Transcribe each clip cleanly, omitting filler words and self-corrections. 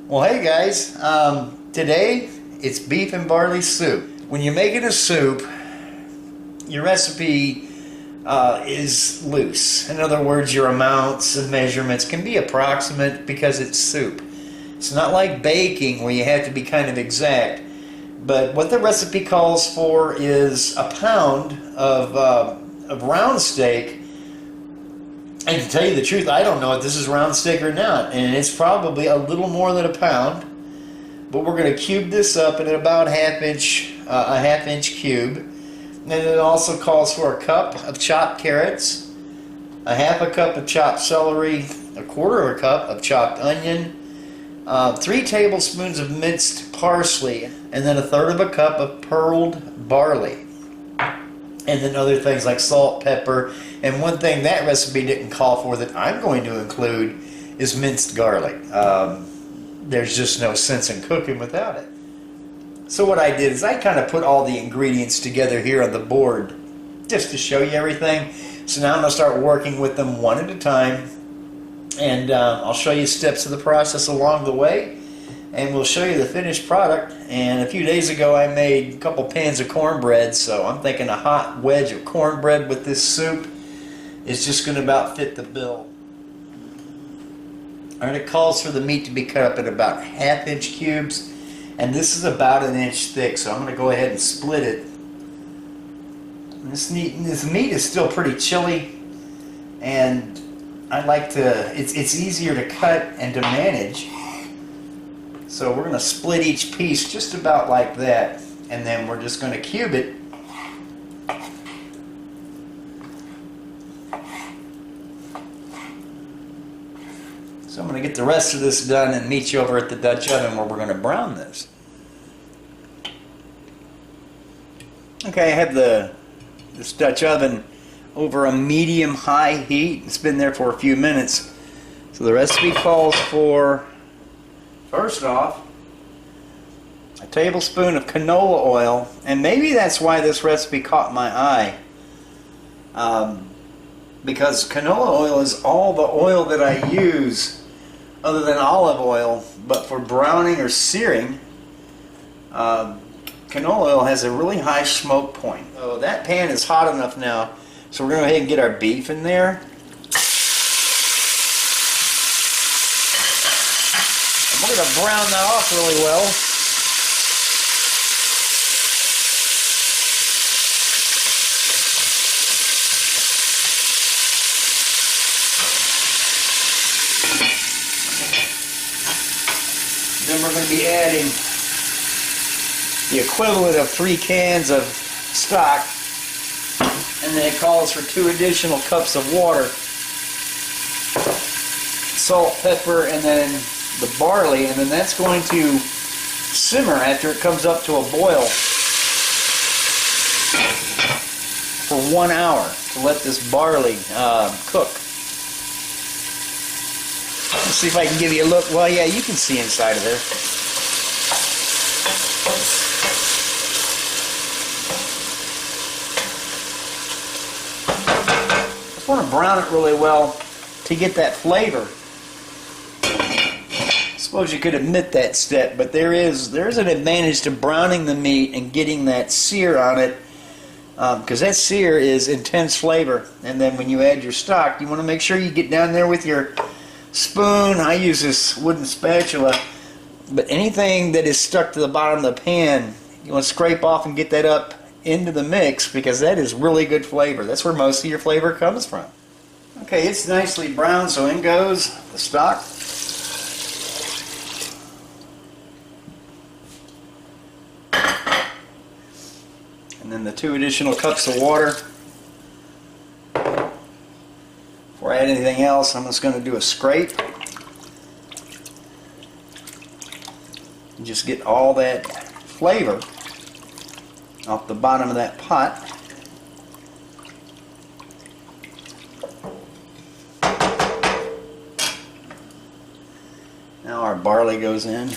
Well, hey guys, today it's beef and barley soup. When you're making a soup, your recipe is loose. In other words, your amounts and measurements can be approximate because it's soup. It's not like baking where you have to be kind of exact. But what the recipe calls for is a pound of round steak. And to tell you the truth, I don't know if this is round steak or not, and it's probably a little more than a pound. But we're going to cube this up in about a half inch cube. And it also calls for a cup of chopped carrots, a half a cup of chopped celery, a quarter of a cup of chopped onion, 3 tablespoons of minced parsley, and then a third of a cup of pearled barley. And then other things like salt, pepper, and one thing that recipe didn't call for that I'm going to include is minced garlic. There's just no sense in cooking without it. So what I did is I kind of put all the ingredients together here on the board just to show you everything. So now I'm going to start working with them one at a time, and I'll show you steps of the process along the way, and we'll show you the finished product. And a few days ago I made a couple pans of cornbread, so I'm thinking a hot wedge of cornbread with this soup is just going to about fit the bill. Alright, it calls for the meat to be cut up in about half-inch cubes, and this is about an inch thick, so I'm going to go ahead and split it. This meat is still pretty chilly, and I like to, it's easier to cut and to manage. So we're going to split each piece just about like that, and then we're just going to cube it. So I'm going to get the rest of this done and meet you over at the Dutch oven where we're going to brown this. Okay, I have this Dutch oven over a medium-high heat. It's been there for a few minutes. So the recipe calls for, first off, a tablespoon of canola oil, and maybe that's why this recipe caught my eye, because canola oil is all the oil that I use other than olive oil, but for browning or searing, canola oil has a really high smoke point. So that pan is hot enough now, so we're going to go ahead and get our beef in there. We're going to brown that off really well. Then we're going to be adding the equivalent of 3 cans of stock, and then it calls for 2 additional cups of water, salt, pepper, and then the barley, and then that's going to simmer after it comes up to a boil for 1 hour to let this barley cook. Let's see if I can give you a look. Well, yeah, you can see inside of there. Just want to brown it really well to get that flavor. I suppose you could omit that step, but there's an advantage to browning the meat and getting that sear on it, because that sear is intense flavor. And then when you add your stock, you want to make sure you get down there with your spoon. I use this wooden spatula, but anything that is stuck to the bottom of the pan, you want to scrape off and get that up into the mix, because that is really good flavor. That's where most of your flavor comes from. Okay, it's nicely browned, so in goes the stock. And then the 2 additional cups of water. Before I add anything else, I'm just going to do a scrape and just get all that flavor off the bottom of that pot. Now our barley goes in.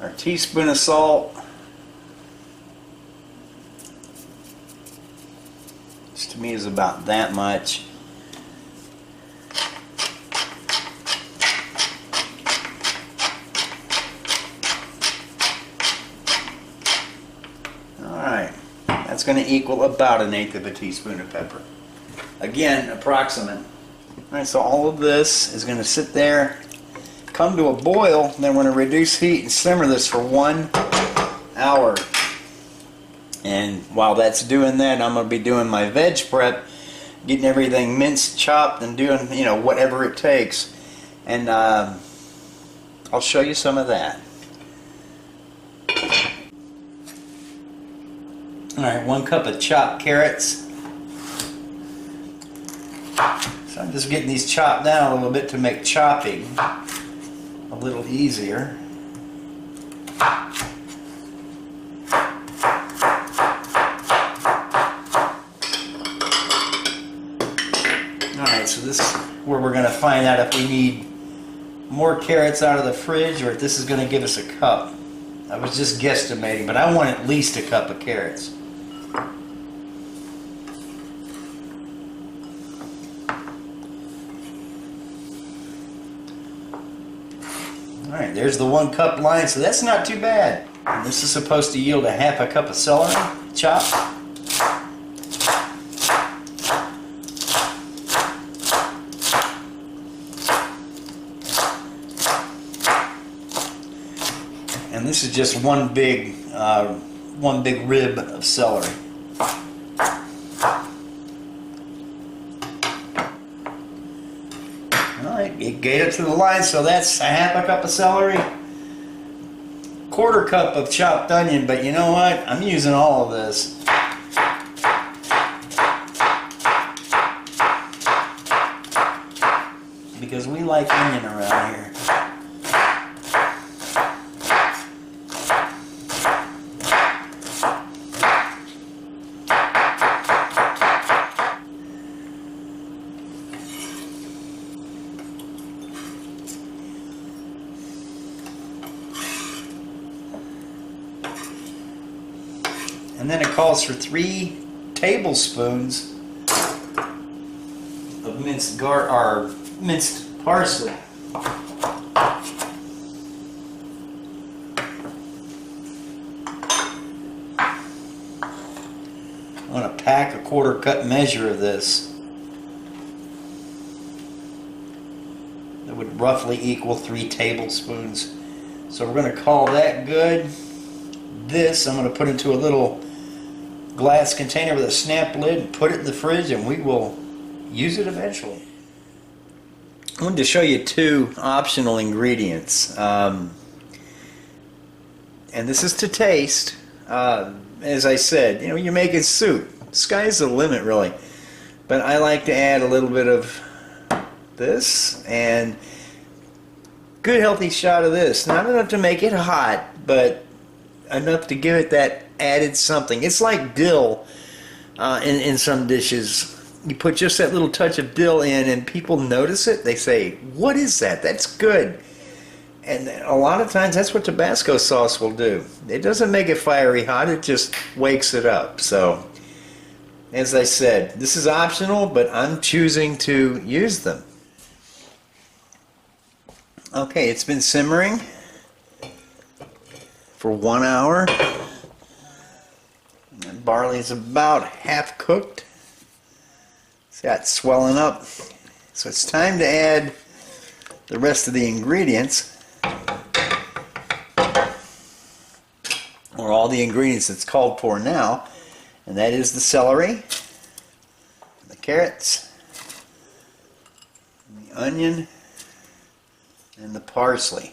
Our teaspoon of salt. Which to me is about that much. That's going to equal about 1/8 of a teaspoon of pepper. Again, approximate. Alright, so all of this is going to sit there, come to a boil, and then we're going to reduce heat and simmer this for 1 hour. And while that's doing that, I'm going to be doing my veg prep, getting everything minced, chopped, and doing, you know, whatever it takes. And I'll show you some of that. Alright, 1 cup of chopped carrots. So I'm just getting these chopped down a little bit to make chopping a little easier. Alright, so this is where we're going to find out if we need more carrots out of the fridge or if this is going to give us a cup. I was just guesstimating, but I want at least a cup of carrots. Alright, there's the 1 cup line, so that's not too bad. And this is supposed to yield a 1/2 cup of celery chopped. And this is just one big rib of celery. Alright, it gave it to the line, so that's a 1/2 cup of celery, 1/4 cup of chopped onion, but you know what? I'm using all of this. Because we like onion around here. And then it calls for 3 tablespoons of minced parsley. I'm going to pack a 1/4 cup measure of this. That would roughly equal 3 tablespoons. So we're going to call that good. This I'm going to put into a little glass container with a snap lid and put it in the fridge, and we will use it eventually. I wanted to show you 2 optional ingredients, and this is to taste. As I said, you know, you're making soup. Sky's the limit, really. But I like to add a little bit of this and good healthy shot of this. Not enough to make it hot, but enough to give it that added something. It's like dill in some dishes. You put just that little touch of dill in and people notice it. They say, "What is that? That's good." And a lot of times that's what Tabasco sauce will do. It doesn't make it fiery hot, it just wakes it up. So, as I said, this is optional, but I'm choosing to use them. Okay, it's been simmering for 1 hour. And barley is about half cooked. See how it's swelling up? So it's time to add the rest of the ingredients, or all the ingredients that's called for now, and that is the celery, the carrots, the onion, and the parsley.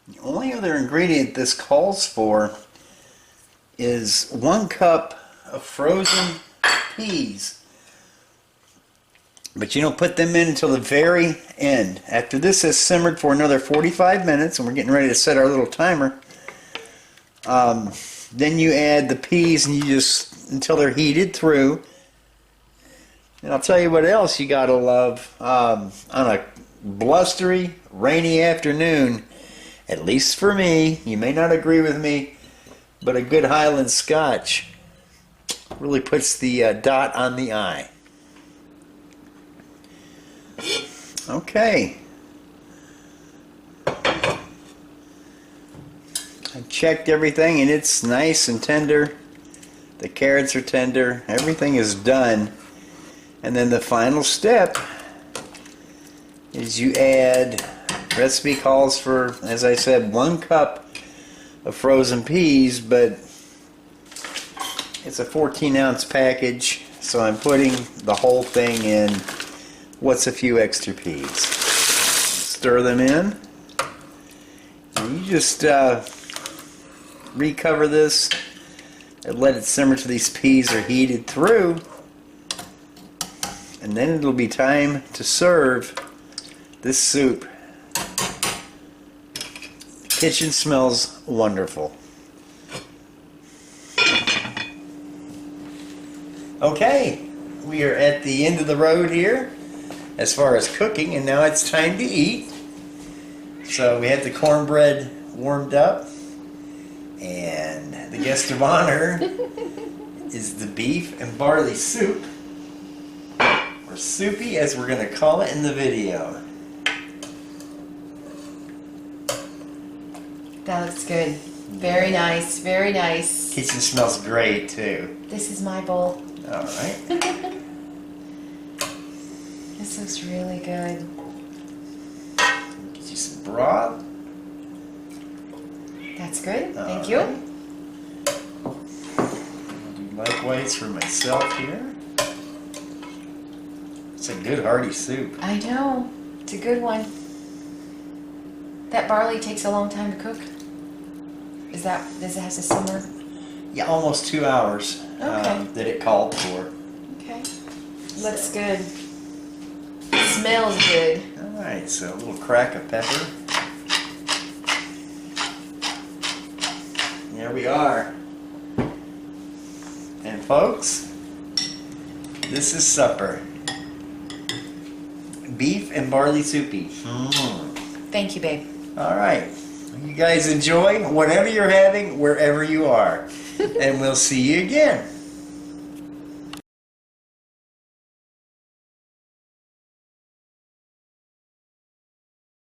The only other ingredient this calls for is 1 cup of frozen peas. But you don't put them in until the very end. After this has simmered for another 45 minutes, and we're getting ready to set our little timer, then you add the peas, and you just, until they're heated through. And I'll tell you what else you gotta love. On a blustery, rainy afternoon, at least for me, you may not agree with me, but a good Highland Scotch really puts the dot on the I. Okay. I checked everything and it's nice and tender. The carrots are tender. Everything is done. And then the final step is you add, recipe calls for, as I said, 1 cup of frozen peas, but it's a 14-ounce package, so I'm putting the whole thing in. What's a few extra peas? Stir them in. And you just recover this and let it simmer till these peas are heated through. And then it'll be time to serve this soup. The kitchen smells wonderful. Okay, we are at the end of the road here as far as cooking, and now it's time to eat. So we have the cornbread warmed up, and the guest of honor is the beef and barley soup, or Soupie as we're going to call it in the video. That looks good. Very nice, very nice. Kitchen smells great too. This is my bowl. All right. This looks really good. Get you some broth. That's good. Thank All you. right. I'll do likewise for myself here. It's a good hearty soup. I know. It's a good one. That barley takes a long time to cook. Does it have to simmer? Yeah, almost 2 hours Okay. that it called for. Okay. Looks good. Smells good. All right, so a little crack of pepper. There we are. And folks, this is supper. Beef and barley soupie. Thank you, babe. All right. You guys enjoy whatever you're having, wherever you are. And we'll see you again.